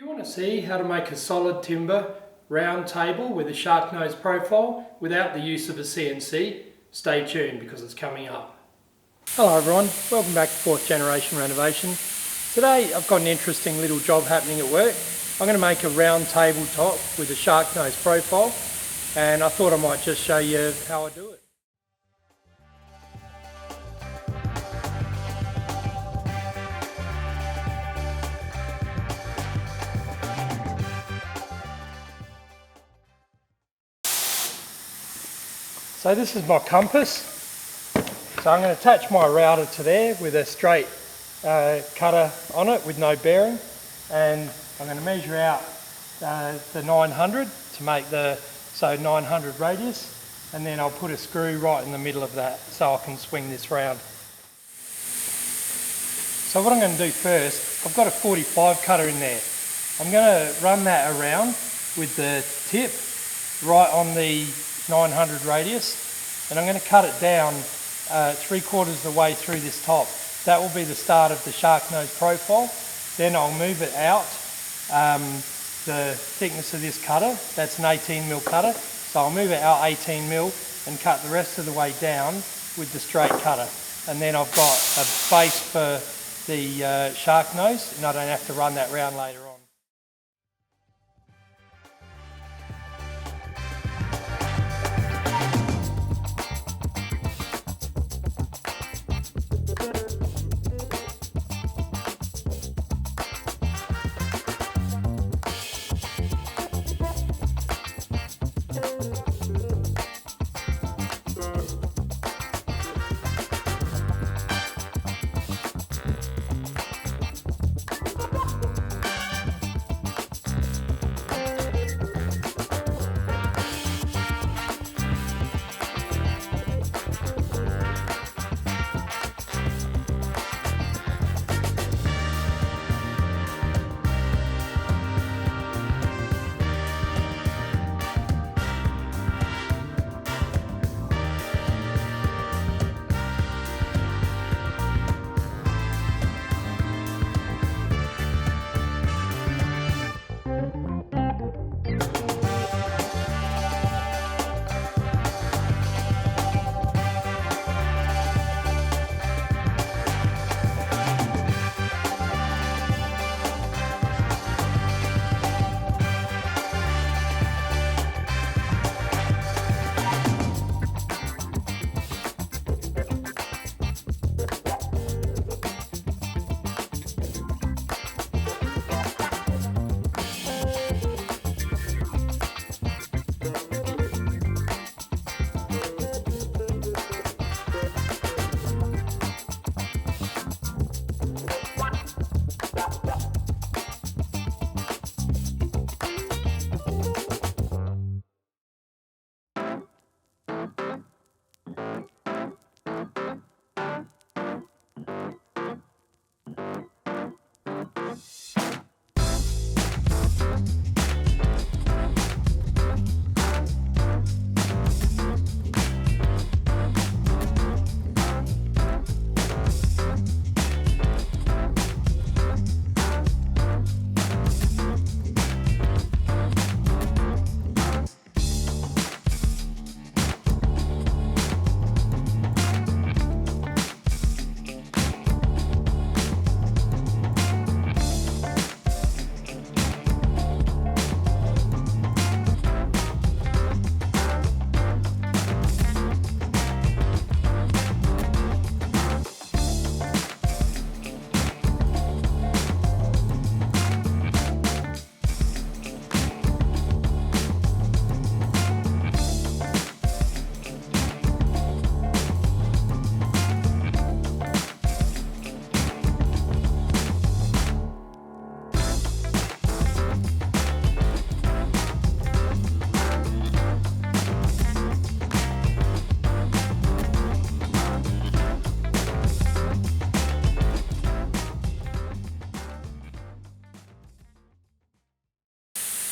If you want to see how to make a solid timber round table with a shark nose profile without the use of a CNC, stay tuned because it's coming up. Hello everyone, welcome back to Fourth Generation Renovation. Today I've got an interesting little job happening at work. I'm going to make a round tabletop with a shark nose profile, and I thought I might just show you how I do it. So this is my compass. So I'm going to attach my router to there with a straight cutter on it with no bearing, and I'm going to measure out the 900 to make the 900 radius, and then I'll put a screw right in the middle of that so I can swing this round. So what I'm going to do first, I've got a 45 cutter in there. I'm going to run that around with the tip right on the 900 radius, and I'm going to cut it down 3/4 of the way through this top. That will be the start of the shark nose profile. Then I'll move it out the thickness of this cutter. That's an 18mm cutter, so I'll move it out 18mm and cut the rest of the way down with the straight cutter. And then I've got a base for the shark nose, and I don't have to run that round later on.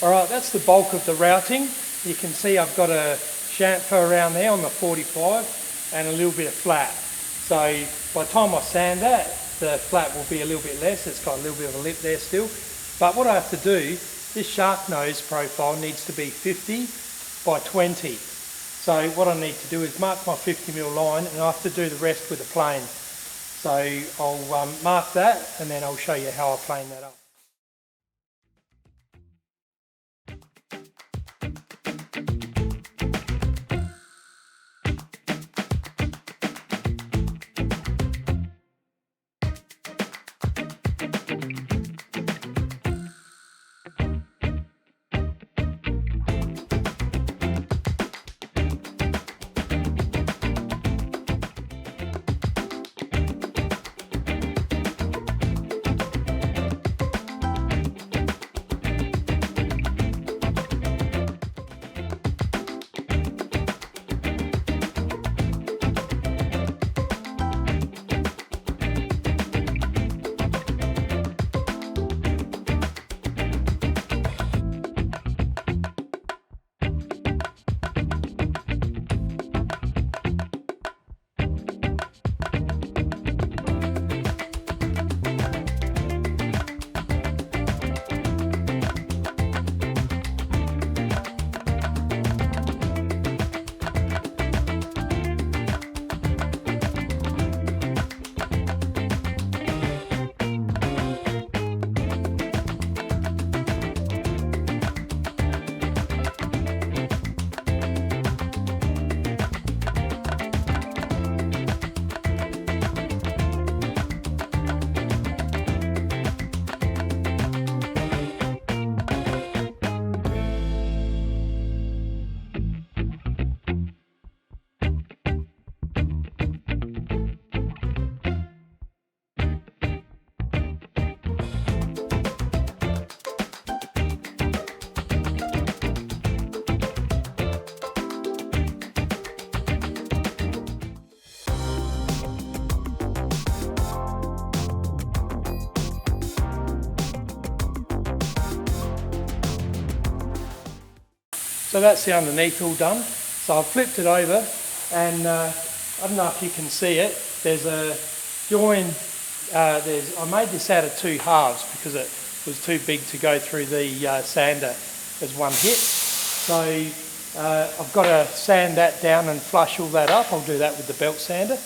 Alright, that's the bulk of the routing. You can see I've got a chamfer around there on the 45 and a little bit of flat. So by the time I sand that, the flat will be a little bit less. It's got a little bit of a lip there still. But what I have to do, this shark nose profile needs to be 50 by 20. So what I need to do is mark my 50mm line, and I have to do the rest with a plane. So I'll mark that, and then I'll show you how I plane that up. So that's the underneath all done. So I've flipped it over, and I don't know if you can see it. There's a join. I made this out of two halves because it was too big to go through the sander as one hit. So I've got to sand that down and flush all that up. I'll do that with the belt sander,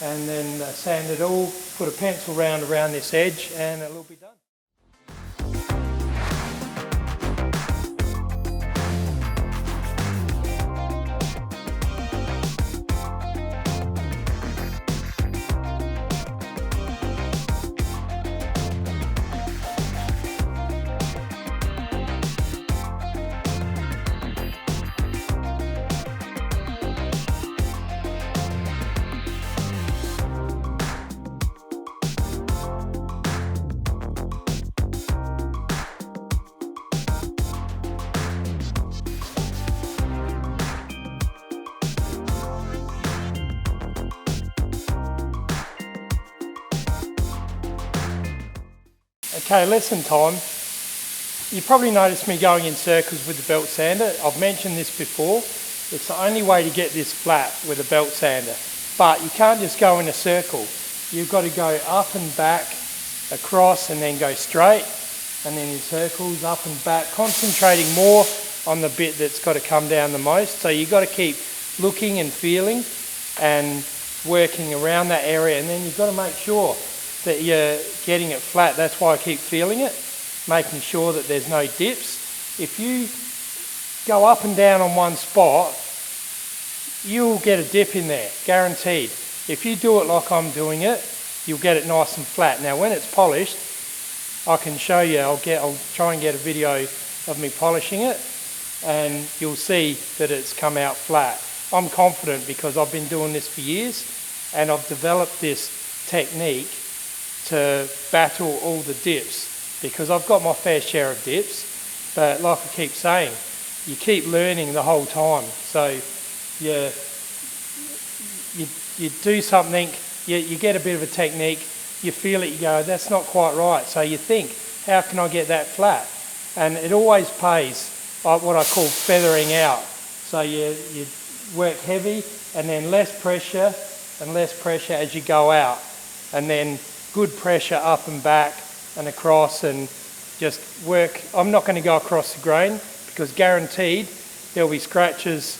and then sand it all. Put a pencil round around this edge, and it'll be done. Okay, lesson time. You probably noticed me going in circles with the belt sander. I've mentioned this before. It's the only way to get this flat with a belt sander. But you can't just go in a circle. You've got to go up and back, across, and then go straight, and then in circles, up and back, concentrating more on the bit that's got to come down the most. So you've got to keep looking and feeling and working around that area, and then you've got to make sure that you're getting it flat. That's why I keep feeling it, making sure that there's no dips. If you go up and down on one spot, you'll get a dip in there, guaranteed. If you do it like I'm doing it, you'll get it nice and flat. Now when it's polished, I can show you. I'll try and get a video of me polishing it, and you'll see that it's come out flat. I'm confident because I've been doing this for years, and I've developed this technique to battle all the dips, because I've got my fair share of dips, but like I keep saying, you keep learning the whole time. So you do something, you get a bit of a technique, you feel it, you go, that's not quite right. So you think, how can I get that flat? And it always pays, like what I call feathering out. So you work heavy, and then less pressure as you go out, and then good pressure up and back and across, and just work. I'm not going to go across the grain because guaranteed there'll be scratches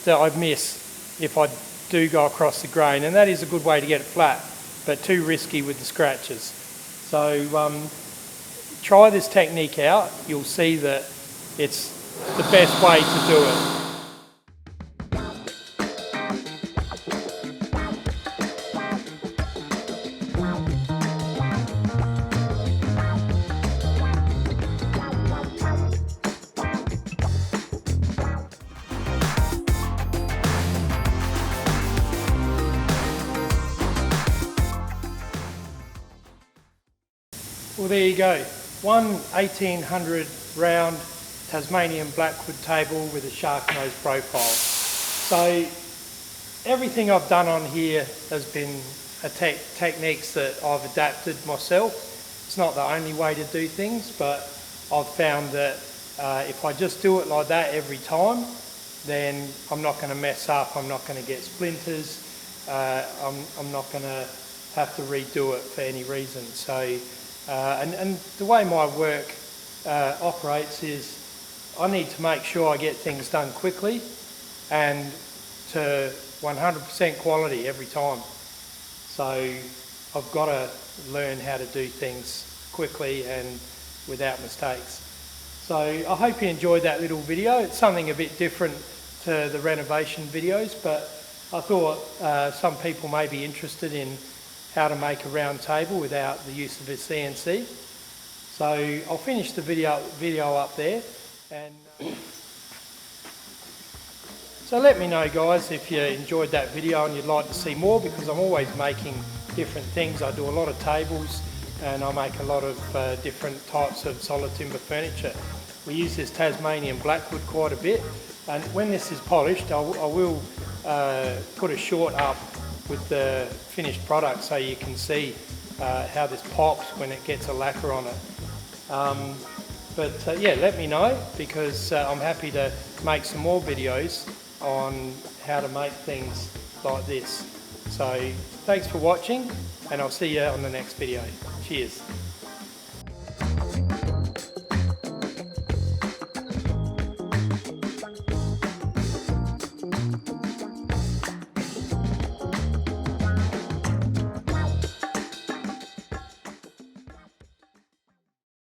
that I'd miss if I do go across the grain, and that is a good way to get it flat, but too risky with the scratches. So try this technique out. You'll see that it's the best way to do it. Well, there you go. One 1800 round Tasmanian blackwood table with a shark nose profile. So everything I've done on here has been techniques that I've adapted myself. It's not the only way to do things, but I've found that if I just do it like that every time, then I'm not going to mess up, I'm not going to get splinters, I'm not going to have to redo it for any reason. So and the way my work operates is I need to make sure I get things done quickly and to 100% quality every time. So I've got to learn how to do things quickly and without mistakes. So I hope you enjoyed that little video. It's something a bit different to the renovation videos, but I thought some people may be interested in how to make a round table without the use of a CNC. So I'll finish the video up there, and so let me know guys if you enjoyed that video and you'd like to see more, because I'm always making different things. I do a lot of tables and I make a lot of different types of solid timber furniture. We use this Tasmanian blackwood quite a bit, and when this is polished I will put a short up with the finished product so you can see how this pops when it gets a lacquer on it. Yeah, let me know, because I'm happy to make some more videos on how to make things like this. So thanks for watching, and I'll see you on the next video. Cheers.